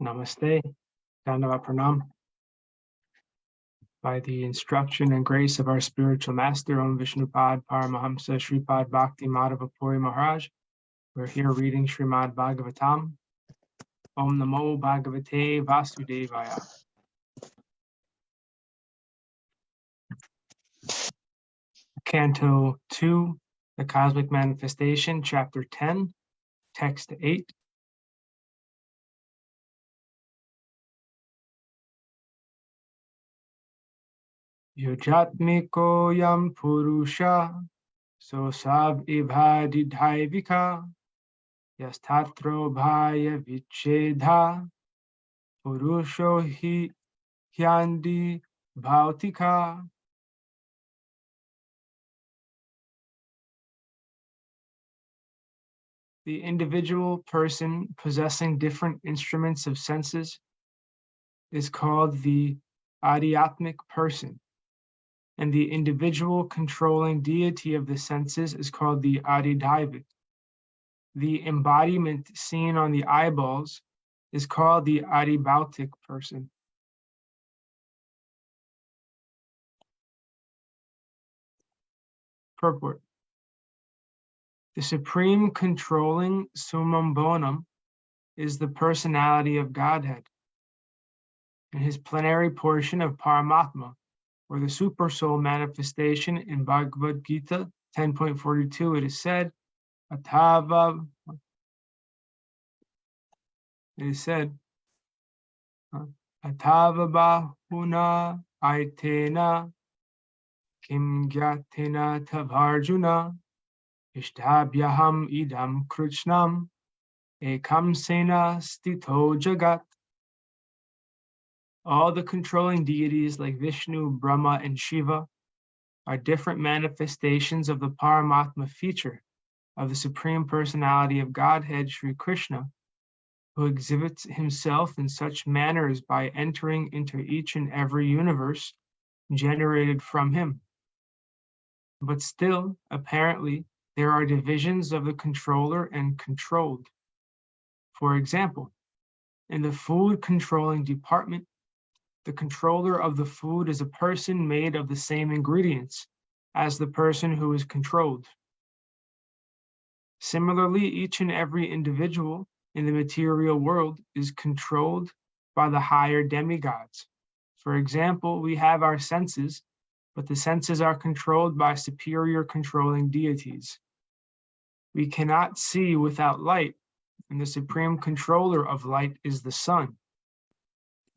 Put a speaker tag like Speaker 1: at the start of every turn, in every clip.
Speaker 1: Namaste, Dandavat Pranam. By the instruction and grace of our spiritual master, Om Vishnupad Paramahamsa Shripad Bhakti Madhava Puri Maharaj, we're here reading Srimad Bhagavatam. Om Namo Bhagavate Vasudevaya. Canto 2, The Cosmic Manifestation, Chapter 10, Text 8. Yujatmiko yam purusha sosab ibhadi dhaivika yastatro bhaya vichedha purusho hi hyandi bhautika. The individual person possessing different instruments of senses is called the Adhyatmic person, and the individual controlling deity of the senses is called the Adhidhaivik. The embodiment seen on the eyeballs is called the Adhibhautic person. Purport. The supreme controlling summum bonum is the personality of Godhead. In his plenary portion of Paramatma, or the super soul manifestation in Bhagavad Gita 10.42, it is said, Atava bahuna aitena kim gyatena tavarjuna ishtabhyaham idam krichnam ekam sena stito jagat. All the controlling deities like Vishnu, Brahma, and Shiva are different manifestations of the Paramatma feature of the Supreme Personality of Godhead, Sri Krishna, who exhibits himself in such manners by entering into each and every universe generated from him. But still, apparently, there are divisions of the controller and controlled. For example, in the food controlling department, the controller of the food is a person made of the same ingredients as the person who is controlled. Similarly, each and every individual in the material world is controlled by the higher demigods. For example, we have our senses, but the senses are controlled by superior controlling deities. We cannot see without light, and the supreme controller of light is the sun.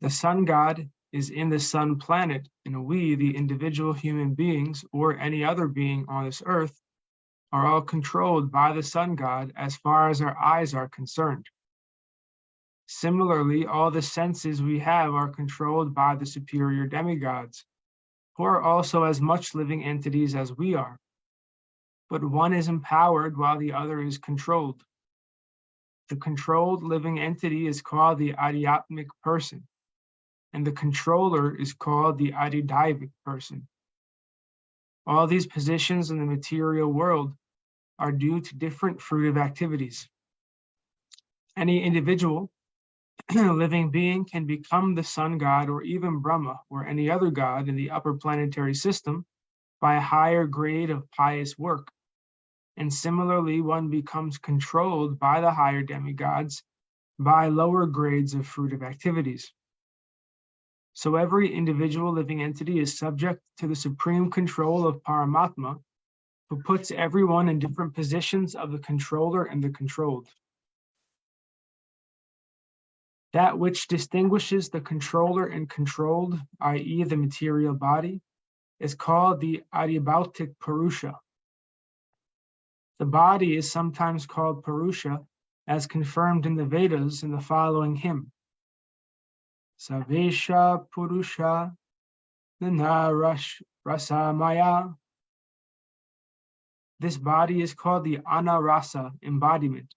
Speaker 1: The sun god is in the sun planet, and we, the individual human beings, or any other being on this earth, are all controlled by the sun god as far as our eyes are concerned. Similarly, all the senses we have are controlled by the superior demigods, who are also as much living entities as we are. But one is empowered while the other is controlled. The controlled living entity is called the Adhyatmic person, and the controller is called the Adhidhaivik person. All these positions in the material world are due to different fruitive activities. Any individual living being can become the sun god or even Brahma or any other god in the upper planetary system by a higher grade of pious work. And similarly, one becomes controlled by the higher demigods by lower grades of fruitive activities. So every individual living entity is subject to the supreme control of Paramatma, who puts everyone in different positions of the controller and the controlled. That which distinguishes the controller and controlled, i.e. the material body, is called the Adhibhautic Purusha. The body is sometimes called Purusha, as confirmed in the Vedas in the following hymn. Savesha Purusha Nanarash Rasamaya. This body is called the Anarasa embodiment.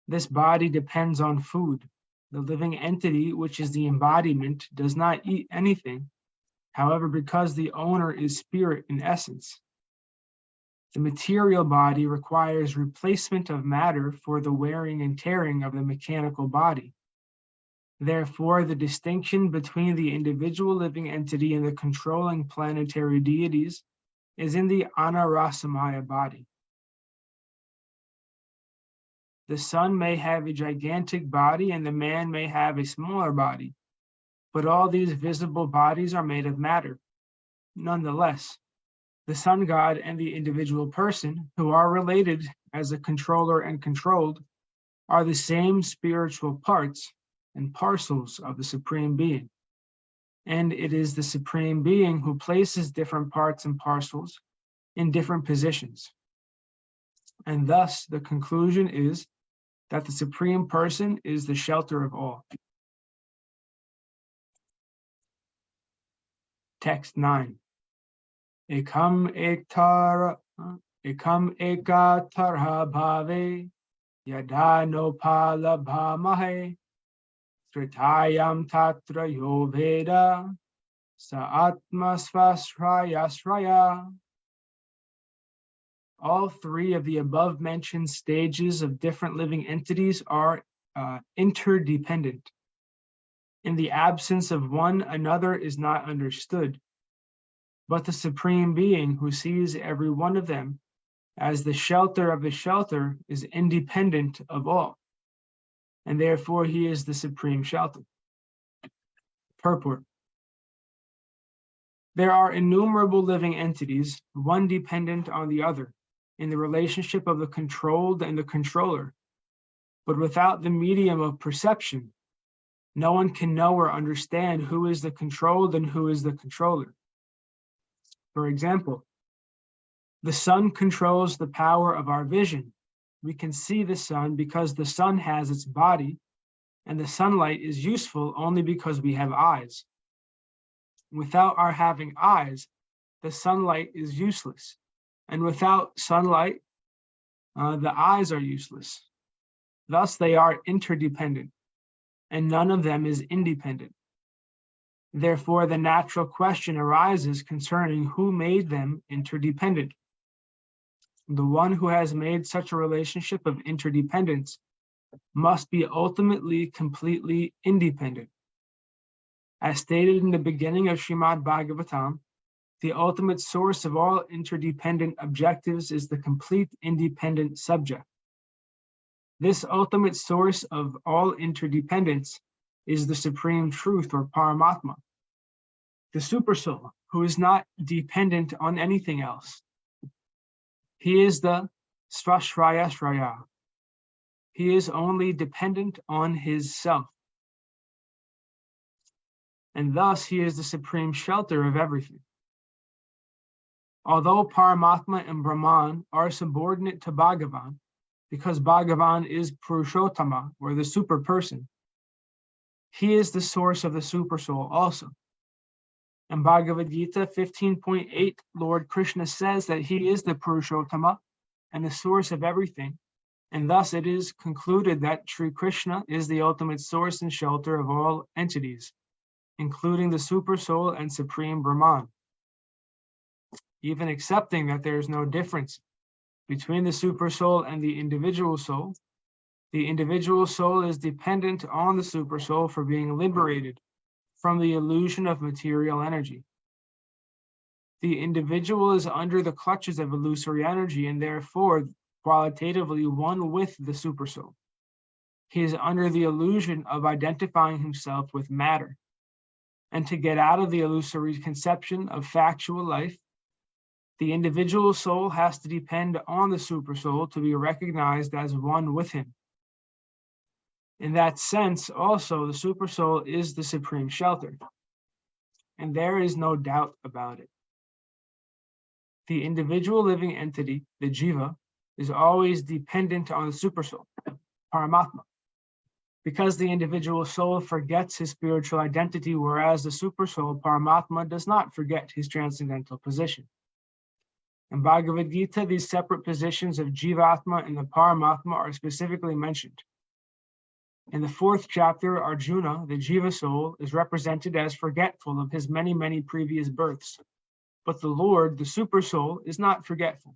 Speaker 1: This body depends on food. The living entity, which is the embodiment, does not eat anything. However, because the owner is spirit in essence, the material body requires replacement of matter for the wearing and tearing of the mechanical body. Therefore, the distinction between the individual living entity and the controlling planetary deities is in the Anarasamaya body. The sun may have a gigantic body and the man may have a smaller body, but all these visible bodies are made of matter. Nonetheless, the sun god and the individual person, who are related as a controller and controlled, are the same spiritual parts and parcels of the Supreme Being. And it is the Supreme Being who places different parts and parcels in different positions. And thus, the conclusion is that the Supreme Person is the shelter of all. Text 9. Ekam ekatarha bhave yada nopala bhamahe Tritayam tatra yo veda sa atmasvasraya. All three of the above mentioned stages of different living entities are interdependent. In the absence of one, another is not understood. But the Supreme Being, who sees every one of them as the shelter of the shelter, is independent of all, and therefore he is the supreme shelter. Purport. There are innumerable living entities, one dependent on the other, in the relationship of the controlled and the controller. But without the medium of perception, no one can know or understand who is the controlled and who is the controller. For example, the sun controls the power of our vision. We can see the sun because the sun has its body, and the sunlight is useful only because we have eyes. Without our having eyes, the sunlight is useless. And without sunlight, the eyes are useless. Thus, they are interdependent, and none of them is independent. Therefore, the natural question arises concerning who made them interdependent. The one who has made such a relationship of interdependence must be ultimately completely independent. As stated in the beginning of Srimad Bhagavatam, the ultimate source of all interdependent objectives is the complete independent subject. This ultimate source of all interdependence is the supreme truth, or Paramatma, the Supersoul, who is not dependent on anything else. He is the Svashraya. He is only dependent on his self. And thus he is the supreme shelter of everything. Although Paramatma and Brahman are subordinate to Bhagavan, because Bhagavan is Purushottama, or the super person, he is the source of the Supersoul also. In Bhagavad Gita 15.8, Lord Krishna says that he is the Purushottama and the source of everything, and thus it is concluded that Sri Krishna is the ultimate source and shelter of all entities, including the Supersoul and Supreme Brahman. Even accepting that there is no difference between the Supersoul and the individual soul is dependent on the Supersoul for being liberated from the illusion of material energy. The individual is under the clutches of illusory energy and therefore qualitatively one with the Supersoul. He is under the illusion of identifying himself with matter. And to get out of the illusory conception of factual life, the individual soul has to depend on the Supersoul to be recognized as one with him. In that sense, also, the Supersoul is the supreme shelter, and there is no doubt about it. The individual living entity, the Jiva, is always dependent on the Supersoul, Paramatma, because the individual soul forgets his spiritual identity, whereas the Supersoul, Paramatma, does not forget his transcendental position. In Bhagavad Gita, these separate positions of Jivatma and the Paramatma are specifically mentioned. In the 4th chapter, Arjuna, the Jiva soul, is represented as forgetful of his many, many previous births. But the Lord, the Super Soul, is not forgetful.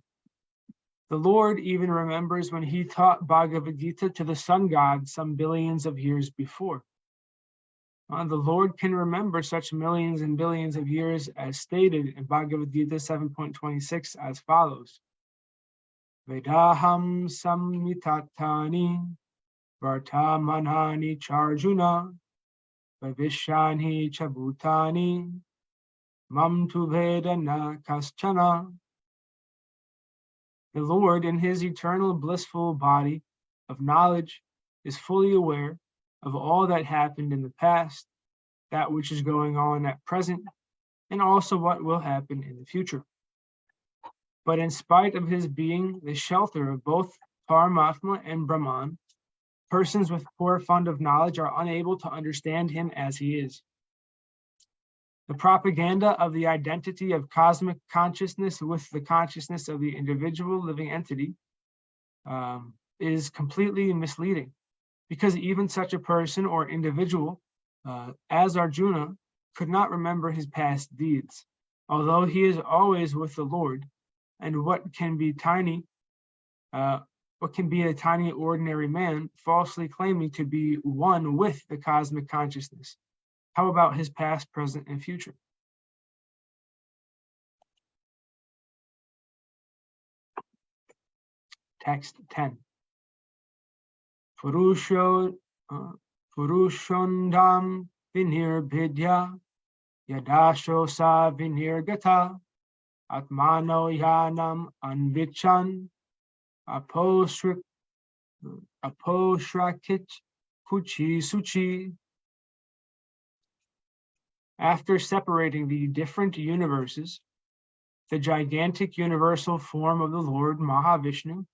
Speaker 1: The Lord even remembers when he taught Bhagavad Gita to the sun god some billions of years before. The Lord can remember such millions and billions of years as stated in Bhagavad Gita 7.26 as follows. Vedaham sammitatani vartamanani charjuna bhavishani chabhutani mam tu vedana kaschana. The Lord, in his eternal blissful body of knowledge, is fully aware of all that happened in the past, that which is going on at present, and also what will happen in the future. But in spite of his being the shelter of both Paramatma and Brahman, persons with poor fund of knowledge are unable to understand him as he is. The propaganda of the identity of cosmic consciousness with the consciousness of the individual living entity is completely misleading, because even such a person or individual as Arjuna could not remember his past deeds, although he is always with the Lord, and what can be a tiny ordinary man falsely claiming to be one with the cosmic consciousness? How about his past, present, and future? Text 10. Purushondam vinirbhidya yadasho sa vinirgata atmano yanam anvichan aposhrakit kuchi suchi. After separating the different universes, the gigantic universal form of the Lord Mahavishnu,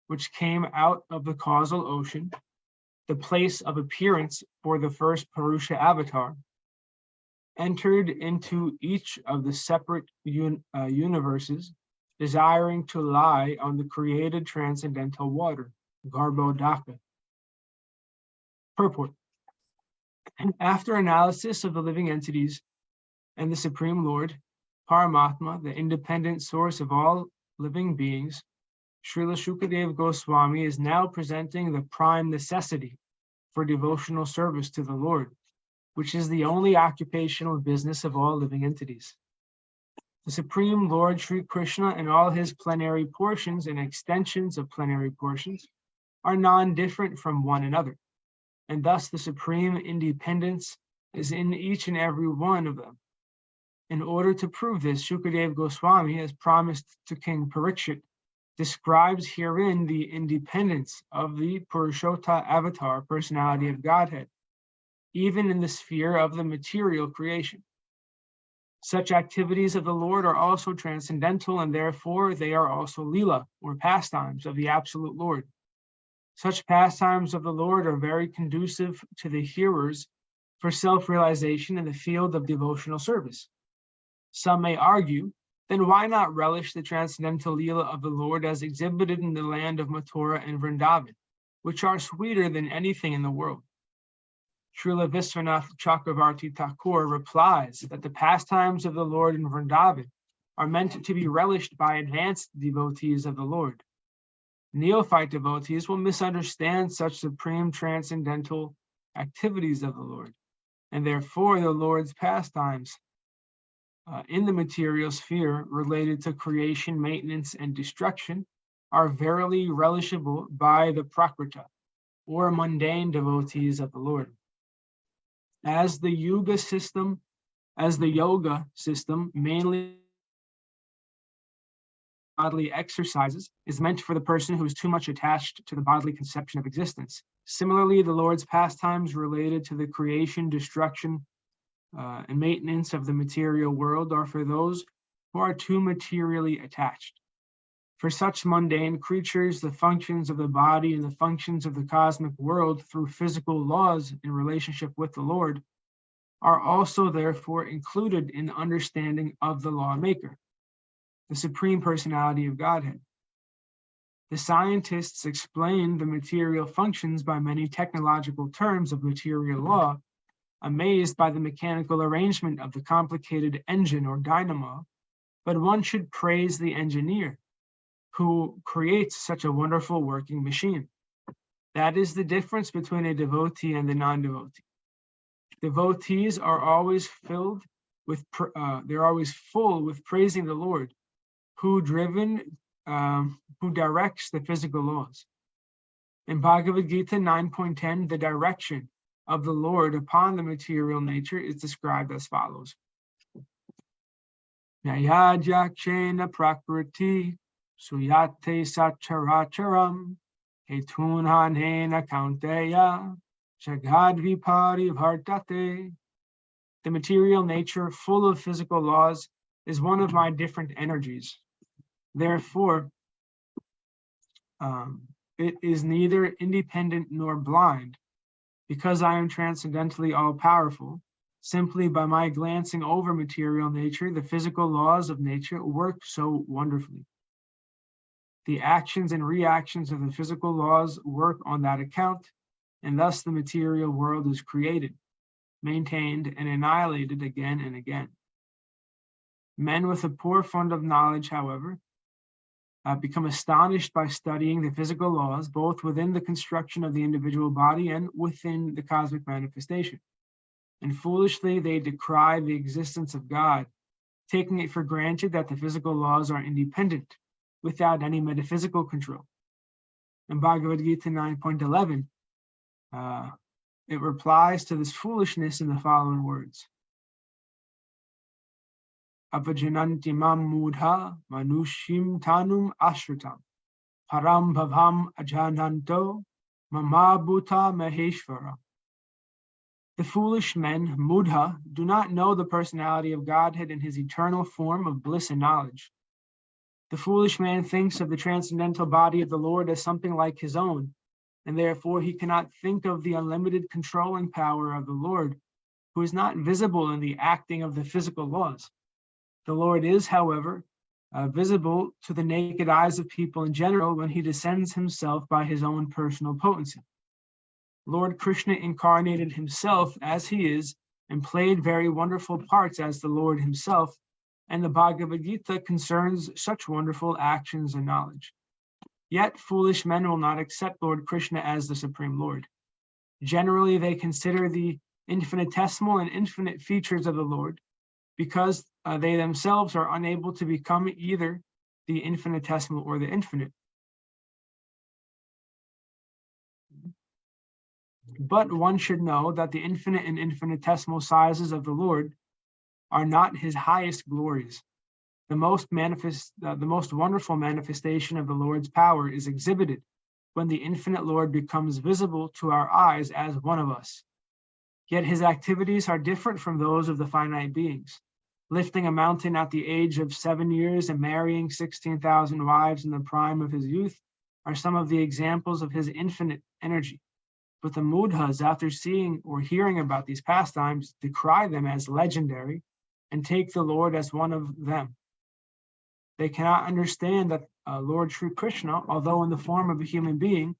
Speaker 1: which came out of the causal ocean, the place of appearance for the first Purusha avatar, entered into each of the separate universes, desiring to lie on the created transcendental water, Garbhodaka. Purport. After analysis of the living entities and the Supreme Lord, Paramatma, the independent source of all living beings, Srila Shukadeva Goswami is now presenting the prime necessity for devotional service to the Lord, which is the only occupational business of all living entities. The Supreme Lord Sri Krishna and all his plenary portions and extensions of plenary portions are non-different from one another, and thus the supreme independence is in each and every one of them. In order to prove this, Shukadeva Goswami has promised to King Parikshit describes herein the independence of the Purushotta avatar, personality of Godhead, even in the sphere of the material creation. Such activities of the Lord are also transcendental, and therefore they are also Leela, or pastimes of the absolute Lord. Such pastimes of the Lord are very conducive to the hearers for self-realization in the field of devotional service. Some may argue, then why not relish the transcendental Leela of the Lord as exhibited in the land of Mathura and Vrindavan, which are sweeter than anything in the world? Srila Viswanath Chakravarti Thakur replies that the pastimes of the Lord in Vrindavan are meant to be relished by advanced devotees of the Lord. Neophyte devotees will misunderstand such supreme transcendental activities of the Lord, and therefore the Lord's pastimes in the material sphere related to creation, maintenance, and destruction are verily relishable by the Prakrita, or mundane devotees of the Lord. As the yoga system mainly bodily exercises is meant for the person who is too much attached to the bodily conception of existence. Similarly, the Lord's pastimes related to the creation, destruction, and maintenance of the material world are for those who are too materially attached. For such mundane creatures, the functions of the body and the functions of the cosmic world through physical laws in relationship with the Lord are also therefore included in the understanding of the lawmaker, the Supreme Personality of Godhead. The scientists explain the material functions by many technological terms of material law, amazed by the mechanical arrangement of the complicated engine or dynamo, but one should praise the engineer who creates such a wonderful working machine. That is the difference between a devotee and a non-devotee. Devotees are always filled with, they're always full with praising the Lord, who directs the physical laws. In Bhagavad Gita 9.10, the direction of the Lord upon the material nature is described as follows. Nyayajakshena prakriti suyate sacharacharam hetunhanena kaunteya jagadvipari vartate. The material nature, full of physical laws, is one of my different energies. Therefore, it is neither independent nor blind, because I am transcendently all-powerful. Simply by my glancing over material nature, the physical laws of nature work so wonderfully. The actions and reactions of the physical laws work on that account, and thus the material world is created, maintained, and annihilated again and again. Men with a poor fund of knowledge, however, become astonished by studying the physical laws, both within the construction of the individual body and within the cosmic manifestation. And foolishly, they decry the existence of God, taking it for granted that the physical laws are independent, without any metaphysical control. In Bhagavad Gita 9.11, it replies to this foolishness in the following words. Apajananti mam mudha manushim tanum ashritam param bhavam ajananto mamabhuta maheshvara. The foolish men, mudha, do not know the personality of Godhead in his eternal form of bliss and knowledge. The foolish man thinks of the transcendental body of the Lord as something like his own, and therefore he cannot think of the unlimited controlling power of the Lord, who is not visible in the acting of the physical laws. The Lord is, however, visible to the naked eyes of people in general when he descends himself by his own personal potency. Lord Krishna incarnated himself as he is and played very wonderful parts as the Lord himself, and the Bhagavad Gita concerns such wonderful actions and knowledge. Yet foolish men will not accept Lord Krishna as the Supreme Lord. Generally, they consider the infinitesimal and infinite features of the Lord, because they themselves are unable to become either the infinitesimal or the infinite. But one should know that the infinite and infinitesimal sizes of the Lord are not his highest glories. The most wonderful manifestation of the Lord's power is exhibited when the infinite Lord becomes visible to our eyes as one of us. Yet his activities are different from those of the finite beings. Lifting a mountain at the age of 7 years and marrying 16,000 wives in the prime of his youth are some of the examples of his infinite energy. But the mudhas, after seeing or hearing about these pastimes, decry them as legendary and take the Lord as one of them. They cannot understand that Lord Sri Krishna, although in the form of a human being,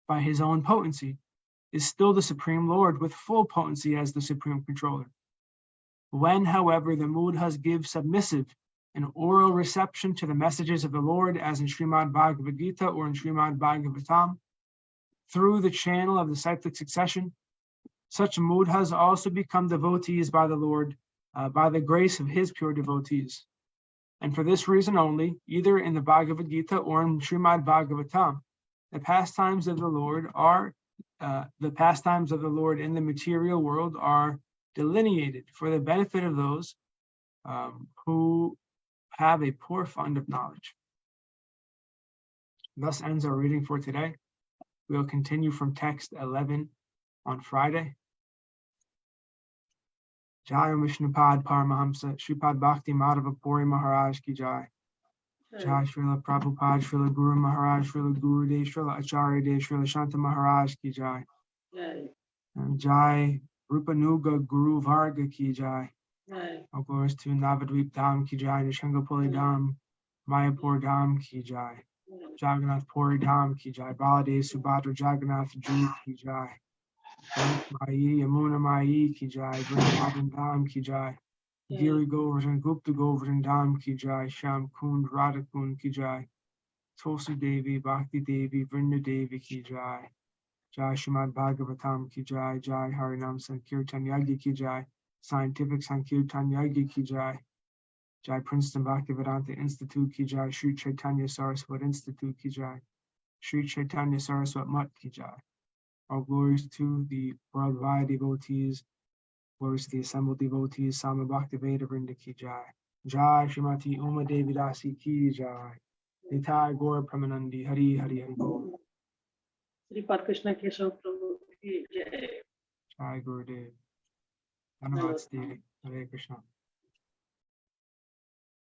Speaker 1: by his own potency, is still the Supreme Lord with full potency as the Supreme Controller. When, however, the mudhas give submissive and oral reception to the messages of the Lord, as in Srimad Bhagavad Gita or in Srimad Bhagavatam, through the channel of the cyclic succession, such mudhas also become devotees by the Lord, by the grace of his pure devotees. And for this reason only, either in the Bhagavad Gita or in Srimad Bhagavatam, the pastimes of the Lord in the material world are delineated for the benefit of those who have a poor fund of knowledge. Thus ends our reading for today. We'll continue from text 11 on Friday. Jai Vishnupad Paramahamsa Shripad Bhakti Madhava Puri Maharaj Ki Jai. Jai Srila Prabhupada Srila Guru Maharaj Srila Guru Dev Srila Acharya Dev Srila Shanta Maharaj Ki Jai. And Jai Rupanuga Guru Varga Ki Jai. All glories to Navadvip Dham Ki Jai, Nishangapuli Dham, Mayapur Dham Ki Jai, Jagannath Puri Dham Ki Jai, Baladev Subhadra Jagannath Ji Ki Jai, Mayi Yamuna Mayi Ki Jai, Vrindavan Dham Ki Jai, Giri Govardhan Gupta Govardhan Dham Ki Jai, Sham Kund Radha Kund Ki Jai, Tulsi Devi Bhakti Devi Vrinda Devi Ki Jai, Jai Srimad Bhagavatam ki jai, Jai Harinam Sankirtan Yagya ki jai, Scientific Sankirtan Yagya ki jai, Jai Princeton Bhaktivedanta Institute ki jai, Sri Chaitanya Saraswat Institute ki jai, Sri Chaitanya Saraswat Mutt ki jai. All glories to the worldwide devotees, glories to the assembled devotees, Sama Bhaktiveda Vrinda ki jai. Jai Shrimati Uma Devi Dasi ki jai. Nitai Gaur Pramanandi Hari Hari Hari Bol.
Speaker 2: Shripad Krishna Keshav प्रभु की जय।
Speaker 1: Jai Gurudev. Dhanavad Devi. Hare Krishna.